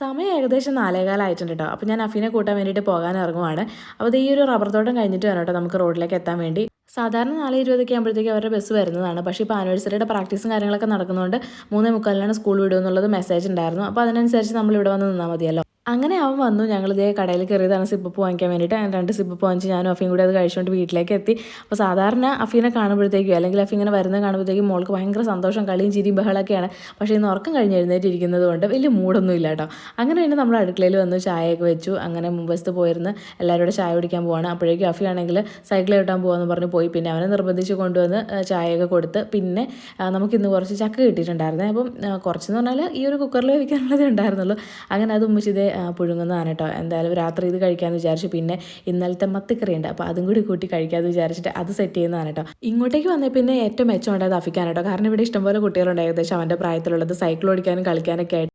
സമയം ഏകദേശം 4:15 ആയിട്ടുണ്ട് കേട്ടോ. അപ്പോൾ ഞാൻ അഫീനെ കൂട്ടാൻ വേണ്ടിയിട്ട് പോകാൻ ഇറങ്ങുവാണ്. അപ്പോൾ ഈ ഒരു റബ്ബർ തോട്ടം കഴിഞ്ഞിട്ട് വേണം കേട്ടോ നമുക്ക് റോഡിലേക്ക് എത്താൻ വേണ്ടി. സാധാരണ 4:20 ആകുമ്പോഴത്തേക്ക് അവരുടെ ബസ് വരുന്നതാണ്. പക്ഷേ ഇപ്പോൾ ആനിവേഴ്സറിയുടെ പ്രാക്ടീസും കാര്യങ്ങളൊക്കെ നടക്കുന്നതുകൊണ്ട് 3:45 സ്കൂൾ വിടുമെന്നുള്ളത് മെസ്സേജ് ഉണ്ടായിരുന്നു. അപ്പോൾ അതിനനുസരിച്ച് നമ്മൾ ഇവിടെ വന്ന് നിന്നാൽ മതിയല്ലോ. അങ്ങനെ അവൻ വന്നു. ഞങ്ങളിതേ കടയിൽ കയറിയതാണ് സിപ്പപ്പ് വാങ്ങിക്കാൻ വേണ്ടിയിട്ട്. 2 സിപ്പപ്പ് വാങ്ങിച്ച് ഞാനും അഫിയും കൂടി അത് കഴിച്ചുകൊണ്ട് വീട്ടിലേക്ക് എത്തി. അപ്പോൾ സാധാരണ അഫീനെ കാണുമ്പോഴത്തേക്കും അല്ലെങ്കിൽ അഫി ഇങ്ങനെ വരുന്നത് കാണുമ്പോഴത്തേക്കും മോൾക്ക് ഭയങ്കര സന്തോഷം, കളിയും ചിരിയും ബഹളമൊക്കെയാണ്. പക്ഷേ ഇന്ന് ഉറക്കം കഴിഞ്ഞ് എഴുന്നേറ്റിരിക്കുന്നത് കൊണ്ട് വലിയ മൂടൊന്നും ഇല്ല കേട്ടോ. അങ്ങനെ പിന്നെ നമ്മൾ അടുക്കളയിൽ വന്നു ചായയൊക്കെ വെച്ചു. അങ്ങനെ മുമ്പസ്ത്ത് പോയിരുന്ന് എല്ലാവരും കൂടെ ചായ കുടിക്കാൻ പോവാണ്. അപ്പോഴേക്കും അഫി ആണെങ്കിൽ സൈക്കിൾ ചവിട്ടാൻ പോകാമെന്ന് പറഞ്ഞ് പോയി. പിന്നെ അവനെ നിർബന്ധിച്ച് കൊണ്ടുവന്ന് ചായയൊക്കെ കൊടുത്ത് പിന്നെ നമുക്കിന്ന് കുറച്ച് ചക്ക കിട്ടിയിട്ടുണ്ടായിരുന്നേ. അപ്പം കുറച്ചെന്ന് പറഞ്ഞാൽ ഈ ഒരു കുക്കറിൽ വേവിക്കാനുള്ളതേ ഉണ്ടായിരുന്നുള്ളൂ. അങ്ങനെ അത് ഉമ്മിച്ചിതേ പുഴുങ്ങുന്നതാണ് കേട്ടോ. എന്തായാലും രാത്രി ഇത് കഴിക്കാമെന്ന് വിചാരിച്ചു. പിന്നെ ഇന്നലത്തെ മത്തിക്കറി ഉണ്ട്, അപ്പോൾ അതും കൂടി കൂട്ടി കഴിക്കാമെന്ന് വിചാരിച്ചിട്ട് അത് സെറ്റ് ചെയ്യുന്നതാണ് കേട്ടോ. ഇങ്ങോട്ടേക്ക് വന്നേ പിന്നെ ഏറ്റവും മെച്ചം ഉണ്ടായത് അഫിക്കാൻ കേട്ടോ. കാരണം ഇവിടെ ഇഷ്ടംപോലെ കുട്ടികളുണ്ട്, ഏകദേശം അവൻ്റെ പ്രായത്തിലുള്ളത്, സൈക്കിൾ ഓടിക്കാനും കളിക്കാനൊക്കെ ആയിട്ട്.